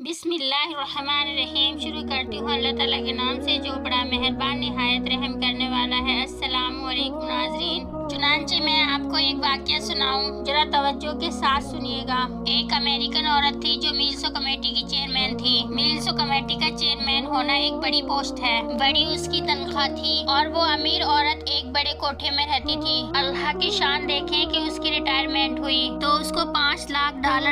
बिस्मिल्लाहिर्रहमानिर्रहीम। शुरू करती हूँ अल्लाह ताला के नाम से जो बड़ा मेहरबान निहायत रहम करने वाला है। अस्सलामु अलैकुम नाज़रीन। चुनांचे मैं आपको एक वाक़या सुनाऊं, जरा तवज्जो के साथ सुनिएगा। एक अमेरिकन औरत थी जो मील्सो कमेटी की चेयरमैन थी। मील्सो कमेटी का चेयरमैन होना एक बड़ी पोस्ट है, बड़ी उसकी तनख्वाह थी और वो अमीर औरत एक बड़े कोठे में रहती थी। अल्लाह की शान देखें कि उसकी रिटायरमेंट हुई तो उसको $5 लाख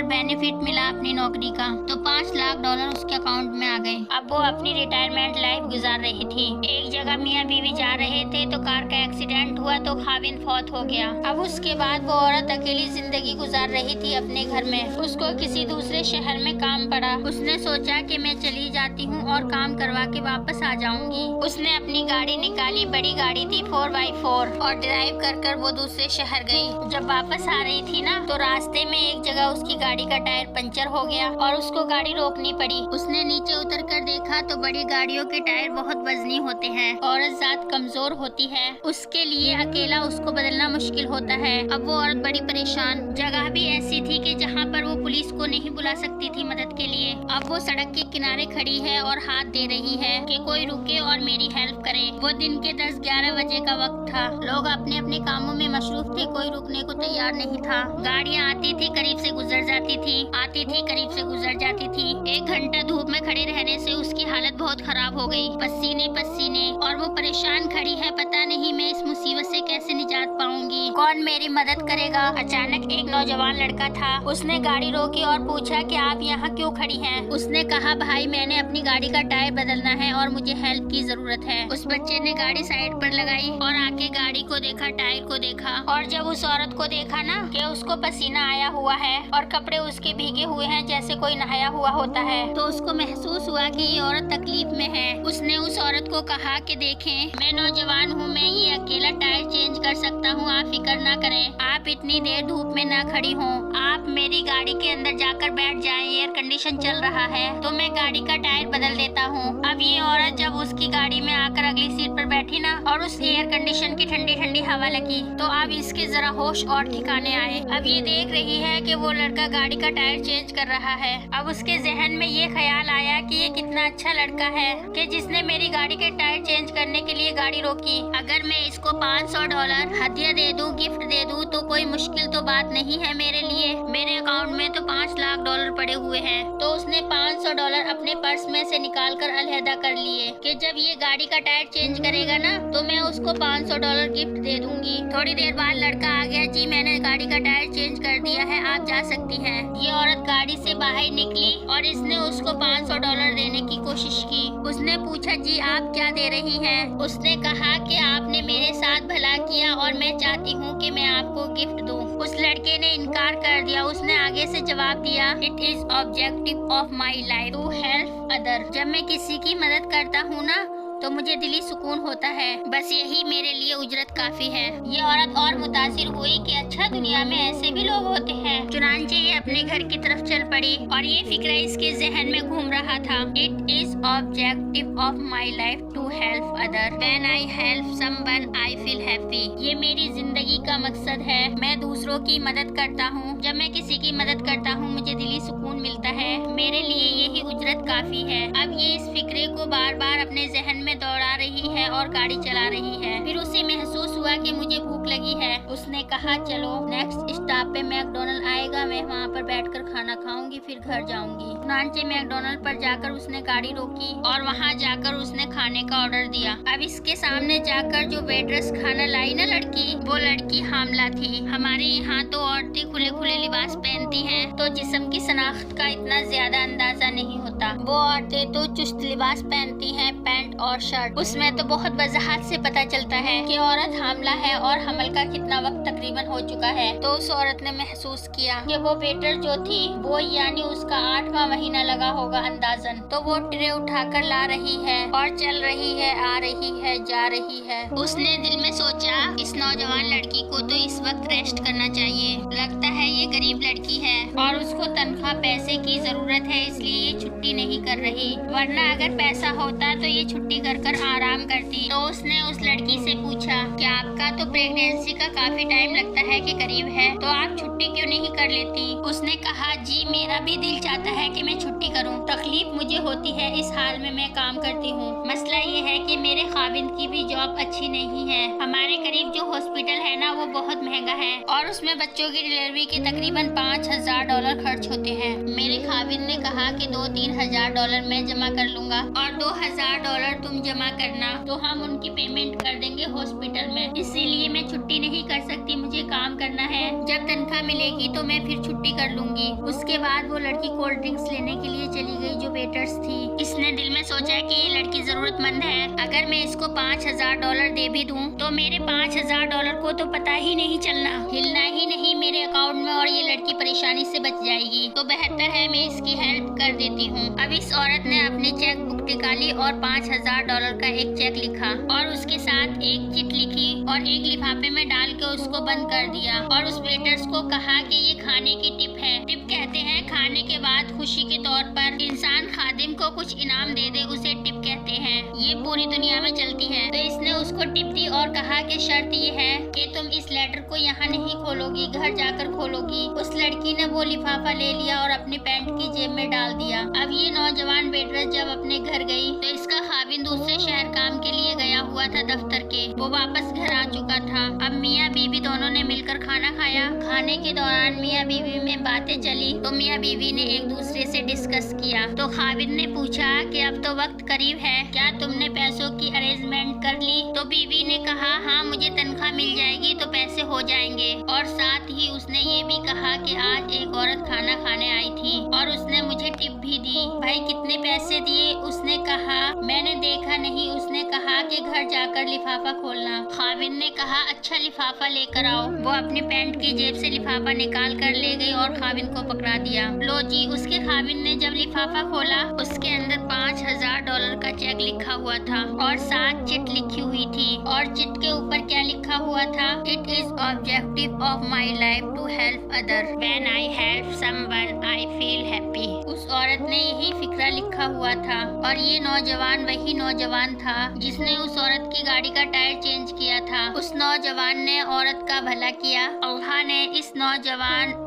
बेनिफिट मिला अपनी नौकरी का। तो $5 लाख उसके अकाउंट में आ गए। अब वो अपनी रिटायरमेंट लाइफ गुजार रही थी। एक जगह मियाँ बीवी जा रहे थे तो कार का एक्सीडेंट हुआ तो खाविंद फौत हो गया। अब उसके बाद वो औरत अकेली जिंदगी गुजार रही थी अपने घर में। उसको किसी दूसरे शहर में काम पड़ा। उसने सोचा कि मैं चली जाती हूँ और काम करवा के वापस आ जाऊंगी। उसने अपनी गाड़ी निकाली, बड़ी गाड़ी थी 4x4, और ड्राइव कर कर वो दूसरे शहर गई। जब वापस आ रही थी ना तो रास्ते में एक जगह उसकी गाड़ी का टायर पंचर हो गया और उसको गाड़ी रोकनी पड़ी। उसने नीचे उतर कर देखा तो बड़ी गाड़ियों के टायर बहुत वजनी होते हैं, औरत जात कमजोर होती है, उसके लिए अकेला उसको बदलना मुश्किल होता है। अब वो औरत बड़ी परेशान। जगह भी ऐसी थी कि जहाँ पर वो पुलिस को नहीं बुला सकती थी मदद के लिए। अब वो सड़क के किनारे खड़ी है और हाथ दे रही है कि कोई रुके और मेरी हेल्प करे। वो दिन के 10-11 बजे का वक्त था। लोग अपने अपने कामों में मशरूफ थे, कोई रुकने को तैयार नहीं था। गाड़ियाँ आती थी, करीब से गुजर जाती थी, आती थी, करीब से गुजर जाती थी। 1 घंटा धूप में खड़े रहने से उसकी हालत बहुत खराब हो गई, पसीने पसीने, और वो परेशान खड़ी है। पता नहीं मैं इस मुसीबत से कैसे निजात पाऊंगी, कौन मेरी मदद करेगा। अचानक एक नौजवान लड़का था, उसने गाड़ी रोकी और पूछा कि आप यहाँ क्यों खड़ी हैं? उसने कहा, भाई मैंने अपनी गाड़ी का टायर बदलना है और मुझे हेल्प की जरूरत है। उस बच्चे ने गाड़ी साइड पर लगाई और आके गाड़ी को देखा, टायर को देखा, और जब उस औरत को देखा ना कि उसको पसीना आया हुआ है और कपड़े उसके भीगे हुए हैं जैसे कोई नहाया हुआ होता है, तो उसको महसूस हुआ कि ये औरत तकलीफ में है। उसने उस औरत को कहा कि देखें, मैं नौजवान हूँ, मैं ये अकेला टायर चेंज कर सकता हूँ, आप फिक्र ना करें। आप इतनी देर धूप में ना खड़ी हो, आप मेरी गाड़ी के अंदर जाकर बैठ जाएं, एयर कंडीशन चल रहा है तो मैं गाड़ी का टायर बदल देता हूँ। अब ये औरत जब उसकी गाड़ी में आकर अगली सीट पर बैठी ना और उस एयर कंडीशन की ठंडी ठंडी हवा लगी तो अब इसके जरा होश और ठिकाने आए। अब ये देख रही है कि वो लड़का गाड़ी का टायर चेंज कर रहा है। अब उसके जहन में ये ख्याल आया कि ये कितना अच्छा लड़का है कि जिसने मेरी गाड़ी के टायर चेंज करने के लिए गाड़ी रोकी। अगर मैं इसको $500 हदिया दे दूं, गिफ्ट दे दूं तो कोई मुश्किल तो बात नहीं है मेरे लिए। मेरे अकाउंट में तो $5 लाख पड़े हुए हैं। तो उसने $500 अपने पर्स में से निकाल कर अलहदा कर लिए कि जब ये गाड़ी का टायर चेंज करेगा ना तो मैं उसको $500 गिफ्ट दे दूंगी। थोड़ी देर बाद लड़का आ गया, जी मैंने गाड़ी का टायर चेंज कर दिया है, आप जा सकती हैं। ये औरत गाड़ी से बाहर निकली और इसने उसको $500 देने की कोशिश की। उसने पूछा, जी आप क्या दे रही हैं? उसने कहा कि आपने मेरे साथ भला किया और मैं चाहती हूँ कि मैं आपको गिफ्ट दूं। उस लड़के ने इनकार कर दिया। उसने आगे से जवाब दिया, it is objective of my life to help other. जब मैं किसी की मदद करता हूँ ना तो मुझे दिली सुकून होता है, बस यही मेरे लिए उजरत काफी है। ये औरत और मुतासिर हुई कि अच्छा दुनिया में ऐसे भी लोग होते हैं। चुनांचे ये अपने घर की तरफ चल पड़ी और ये फिक्र इसके जहन में घूम रहा था, it is objective of my life to help other. When I help someone I feel happy. ये मेरी जिंदगी का मकसद है, मैं दूसरों की मदद करता हूँ। जब मैं किसी की मदद करता हूँ मुझे दिली सुकून मिलता है, मेरे लिए यही उजरत काफी है। अब ये इस फिक्रे को बार बार अपने जहन में दौड़ा रही है और गाड़ी चला रही है। फिर उसे महसूस हुआ कि मुझे भूख लगी है। उसने कहा, चलो नेक्स्ट स्टॉप पे मैकडॉनल्ड आएगा, मैं वहाँ पर बैठकर खाना खाऊंगी, फिर घर जाऊंगी। चुनांचे मैकडॉनल्ड पर जाकर उसने गाड़ी रोकी और वहाँ जाकर उसने खाने का ऑर्डर दिया। अब इसके सामने जाकर जो वेट्रेस खाना लाई ना लड़की, वो लड़की हामला थी। हमारे यहाँ तो औरतें खुले खुले लिबास पहनती हैं तो जिस्म की शनाख्त का इतना ज्यादा अंदाजा नहीं होता। वो औरतें तो चुस्त लिबास पहनती हैं, पैंट और शर्ट। उसमें तो बहुत वजाहत से पता चलता है कि औरत हामला है और हमल का कितना वक्त तकरीबन हो चुका है। तो उस औरत ने महसूस किया कि वो वेटर जो थी वो यानी उसका 8वां महीना लगा होगा अंदाजन। तो वो ट्रे उठाकर ला रही है और चल रही है, आ रही है, जा रही है। उसने दिल में सोचा, इस नौजवान लड़की को तो इस वक्त रेस्ट करना चाहिए, लगता है ये गरीब लड़की है और उसको तनख्वाह पैसे की जरूरत है, इसलिए ये छुट्टी नहीं कर रही, वरना अगर पैसा होता तो ये छुट्टी कर आराम करती। तो उसने उस लड़की से पूछा कि आपका तो प्रेगनेंसी इमरजेंसी का काफी टाइम लगता है कि करीब है, तो आप छुट्टी क्यों नहीं कर लेती? उसने कहा, जी मेरा भी दिल चाहता है कि मैं छुट्टी करूं, तकलीफ मुझे होती है इस हाल में मैं काम करती हूँ। मसला ये है कि मेरे खाविंद की भी जॉब अच्छी नहीं है। हमारे करीब जो हॉस्पिटल है ना वो बहुत महंगा है और उसमें बच्चों की डिलीवरी के तकरीबन $5000 खर्च होते हैं। मेरे खाविंद ने कहा कि $2-3 हजार मैं जमा कर लूंगा और $2000 तुम जमा करना, तो हम उनकी पेमेंट कर देंगे हॉस्पिटल में। इसीलिए मैं छुट्टी नहीं कर सकती, मुझे काम करना है। जब तनख्वाह मिलेगी तो मैं फिर छुट्टी कर लूंगी। उसके बाद वो लड़की कोल्ड ड्रिंक्स लेने के लिए चली गई जो वेटर्स थी। इसने दिल में सोचा कि ये लड़की जरूरतमंद है, अगर मैं इसको $5000 दे भी दूं तो मेरे $5000 को तो पता ही नहीं चलना, हिलना ही नहीं मेरे अकाउंट में और ये लड़की परेशानी से बच जाएगी। तो बेहतर है मैं इसकी हेल्प कर देती हूँ। अब इस औरत ने अपनी चेक बुक निकाली और $5000 का एक चेक लिखा और उसके साथ एक चिट लिखी और एक लिफाफे में डाल के उसको बंद कर दिया और उस वेटर्स को कहा कि ये खाने की टिप है। टिप कहते हैं खाने के बाद खुशी के तौर पर इंसान खादिम को कुछ इनाम दे दे, उसे टिप कहते हैं। ये पूरी दुनिया में चलती है। तो इसने उसको टिप दी और कहा कि शर्त ये है कि तुम इस लेटर को यहाँ नहीं खोलोगी, घर जाकर खोलोगी। उस लड़की ने वो लिफाफा ले लिया और अपनी पैंट की जेब में डाल दिया। अब ये नौजवान वेटरेस जब अपने घर गई तो इसका खाविंद दूसरे शहर काम के लिए गया हुआ था दफ्तर के, वो वापस घर आ चुका था। अब मियाँ बीवी दोनों ने मिलकर खाना खाया। खाने के दौरान मियाँ बीवी में बातें चली तो मियाँ बीवी ने एक दूसरे से डिस्कस किया। तो खाविंद ने पूछा कि अब तो वक्त करीब है, क्या तुमने पैसों की अरेंजमेंट कर ली? तो बीवी ने कहा, हाँ मुझे तनख्वाह मिल जाएगी तो पैसे हो जाएंगे। और साथ ही उसने ये भी कहा कि आज एक औरत खाना खाने आई थी और उसने मुझे टिप भी दी। भाई कितने पैसे दिए? उसने कहा मैंने देखा नहीं। उसने कहा कि घर जाकर लिफाफा खोलना। खाविंद ने कहा अच्छा लिफाफा लेकर आओ। वो अपनी पैंट की जेब से लिफाफा निकाल कर ले गई और खाविंद को पकड़ा दिया। लो जी। उसके खाविंद ने जब लिफाफा खोला उसके अंदर $5000 का चेक लिखा हुआ था और 7 चिट लिखी हुई थी और चिट के ऊपर क्या लिखा हुआ था? It is objective of my life to help other, when I help someone I feel happy. उस औरत ने यही फिक्रा लिखा हुआ था और ये नौजवान वही नौजवान था जिसने उस औरत की गाड़ी का टायर चेंज किया था। उस नौजवान ने औरत का भला किया। अल्लाह ने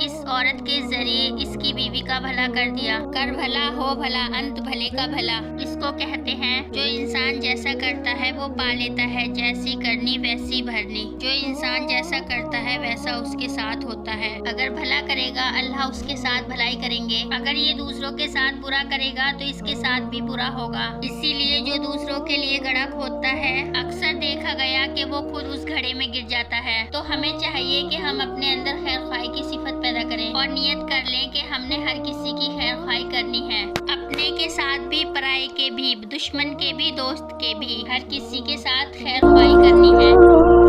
इस औरत के जरिए इसकी बीवी का भला कर दिया। कर भला हो भला, अंत भले का भला। इसको कहते हैं जो इंसान जैसा करता है वो पा लेता है, जैसी करनी वैसी भरनी। जो इंसान जैसा करता है वैसा उसके साथ होता है। अगर भला करेगा अल्लाह उसके साथ भलाई करेंगे, अगर ये दूसरों के साथ बुरा करेगा तो इसके साथ भी बुरा होगा। इसीलिए जो दूसरों के लिए गड्ढा खोदता है अक्सर देखा गया कि वो खुद उस घड़े में गिर जाता है। तो हमें चाहिए कि हम अपने अंदर खैर ख्वाही की सिफत पैदा करें और नियत कर लें कि हमने हर किसी की खैर ख्वाही करनी है, अपने के साथ भी, पराये के भी, दुश्मन के भी, दोस्त के भी, हर किसी के साथ खैर ख्वाही करनी है।